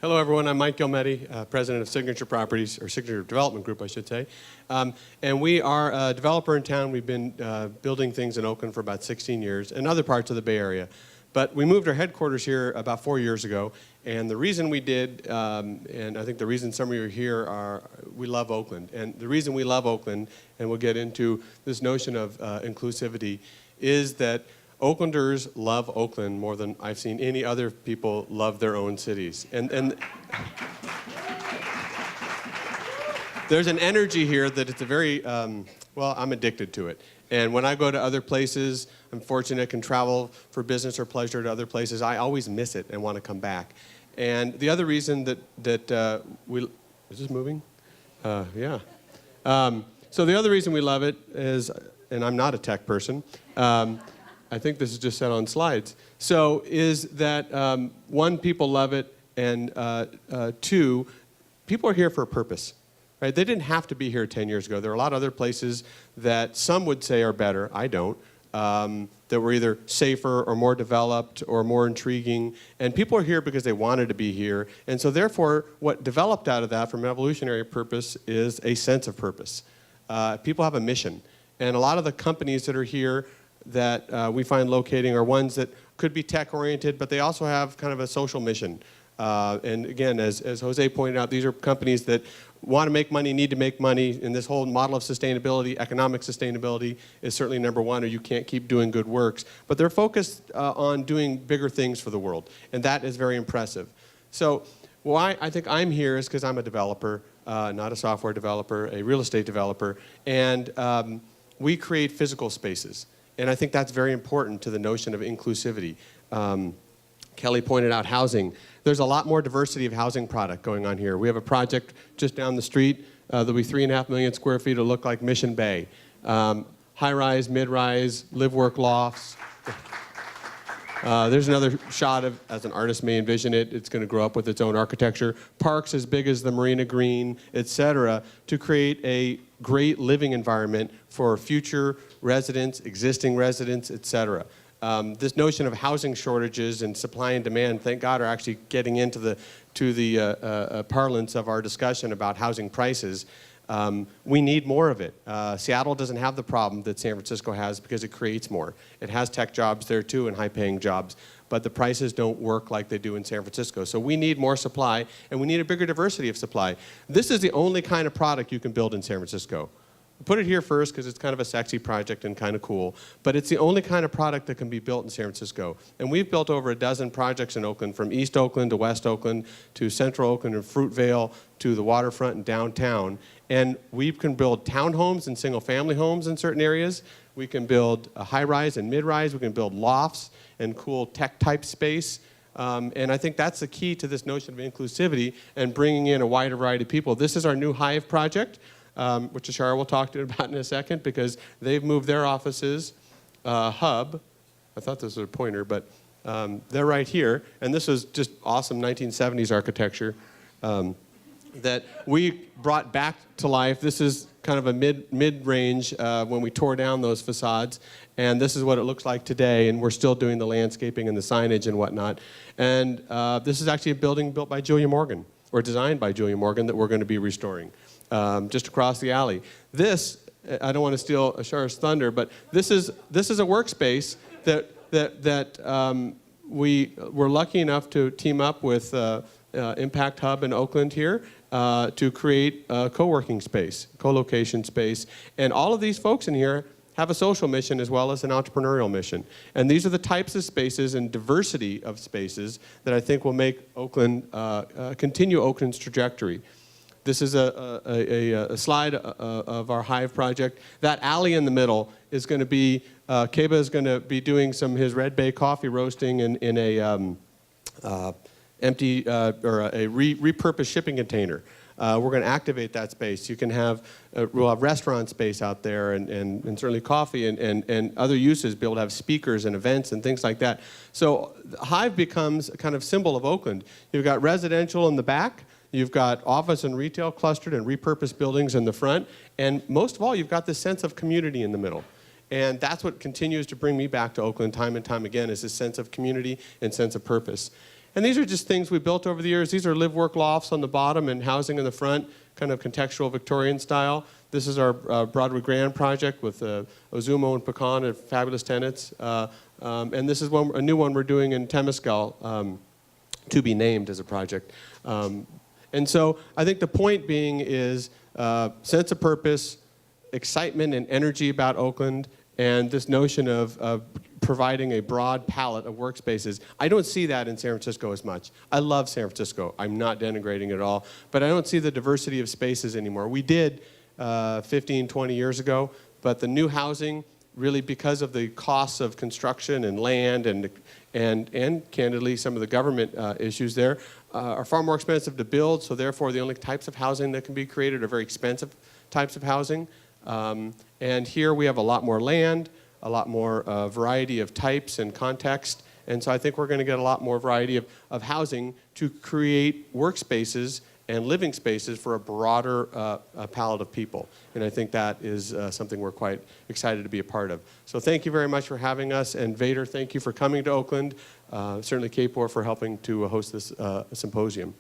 Hello, everyone. I'm Mike Ghielmetti, president of Signature Properties, or Signature Development Group, I should say. And we are a developer in town. We've been building things in Oakland for about 16 years and other parts of the Bay Area. But we moved our headquarters here about 4 years ago. And the reason we did, and I think the reason some of you are here, are we love Oakland. And the reason we love Oakland, and we'll get into this notion of inclusivity, is that Oaklanders love Oakland more than I've seen any other people love their own cities. And there's an energy here that it's a very, well, I'm addicted to it. And when I go to other places, I'm fortunate I can travel for business or pleasure to other places. I always miss it and want to come back. And the other reason that we, is this moving? Yeah. So the other reason we love it is, and I'm not a tech person, I think this is just set on slides. So is that, one, people love it, and two, people are here for a purpose. Right? They didn't have to be here 10 years ago. There are a lot of other places that some would say are better, I don't, that were either safer or more developed or more intriguing. And people are here because they wanted to be here. And so therefore, what developed out of that from an evolutionary purpose is a sense of purpose. People have a mission. And a lot of the companies that are here that we find locating are ones that could be tech-oriented, but they also have kind of a social mission. And again, as Jose pointed out, these are companies that want to make money, need to make money, and this whole model of sustainability, economic sustainability, is certainly number one, or you can't keep doing good works. But they're focused on doing bigger things for the world, and that is very impressive. So why I think I'm here is because I'm a developer, not a software developer, a real estate developer, and we create physical spaces. And I think that's very important to the notion of inclusivity. Kelly pointed out housing. There's a lot more diversity of housing product going on here. We have a project just down the street. There'll be 3.5 million square feet. It'll look like Mission Bay. High-rise, mid-rise, live-work lofts. There's another shot of, as an artist may envision it, it's going to grow up with its own architecture. Parks as big as the Marina Green, etc., to create a great living environment for future residents, existing residents, etc. This notion of housing shortages and supply and demand, thank God, are actually getting into the parlance of our discussion about housing prices. We need more of it. Seattle doesn't have the problem that San Francisco has because it creates more. It has tech jobs there too and high-paying jobs, but the prices don't work like they do in San Francisco. So we need more supply, and we need a bigger diversity of supply. This is the only kind of product you can build in San Francisco. Put it here first because it's kind of a sexy project and kind of cool, but it's the only kind of product that can be built in San Francisco. And we've built over a dozen projects in Oakland, from East Oakland to West Oakland to Central Oakland and Fruitvale to the waterfront and downtown. And we can build townhomes and single-family homes in certain areas. We can build a high-rise and mid-rise. We can build lofts and cool tech-type space. And I think that's the key to this notion of inclusivity and bringing in a wider variety of people. This is our new Hive project, which Ashara will talk to you about in a second, because they've moved their offices, hub. I thought this was a pointer, but they're right here. And this was just awesome 1970s architecture that we brought back to life. This is kind of a mid-range when we tore down those facades. And this is what it looks like today. And we're still doing the landscaping and the signage and whatnot. And this is actually a building built by Julia Morgan, or designed by Julia Morgan, that we're going to be restoring. Just across the alley. This, I don't want to steal Ashara's thunder, but this is a workspace that we were lucky enough to team up with Impact Hub in Oakland here to create a co-working space, co-location space. And all of these folks in here have a social mission as well as an entrepreneurial mission. And these are the types of spaces and diversity of spaces that I think will make Oakland, continue Oakland's trajectory. This is a slide of our Hive project. That alley in the middle is going to be, Keba is going to be doing his Red Bay coffee roasting in a empty, or a repurposed shipping container. We're going to activate that space. You can have, we'll have restaurant space out there and certainly coffee and other uses, be able to have speakers and events and things like that. So Hive becomes a kind of symbol of Oakland. You've got residential in the back. You've got office and retail clustered and repurposed buildings in the front. And most of all, you've got this sense of community in the middle. And that's what continues to bring me back to Oakland time and time again, is this sense of community and sense of purpose. And these are just things we built over the years. These are live-work lofts on the bottom and housing in the front, kind of contextual Victorian style. This is our Broadway Grand project with Ozumo and Pecan and fabulous tenants. And this is a new one we're doing in Temescal, to be named as a project. And so I think the point being is sense of purpose, excitement and energy about Oakland, and this notion of providing a broad palette of workspaces. I don't see that in San Francisco as much. I love San Francisco. I'm not denigrating it at all, but I don't see the diversity of spaces anymore. We did 15, 20 years ago, but the new housing, really because of the costs of construction and land and candidly some of the government issues there, are far more expensive to build, so therefore the only types of housing that can be created are very expensive types of housing. And here we have a lot more land, a lot more variety of types and context, and so I think we're going to get a lot more variety of housing to create workspaces and living spaces for a broader palette of people. And I think that is something we're quite excited to be a part of. So thank you very much for having us, and Vator, thank you for coming to Oakland. Certainly KPOR for helping to host this symposium.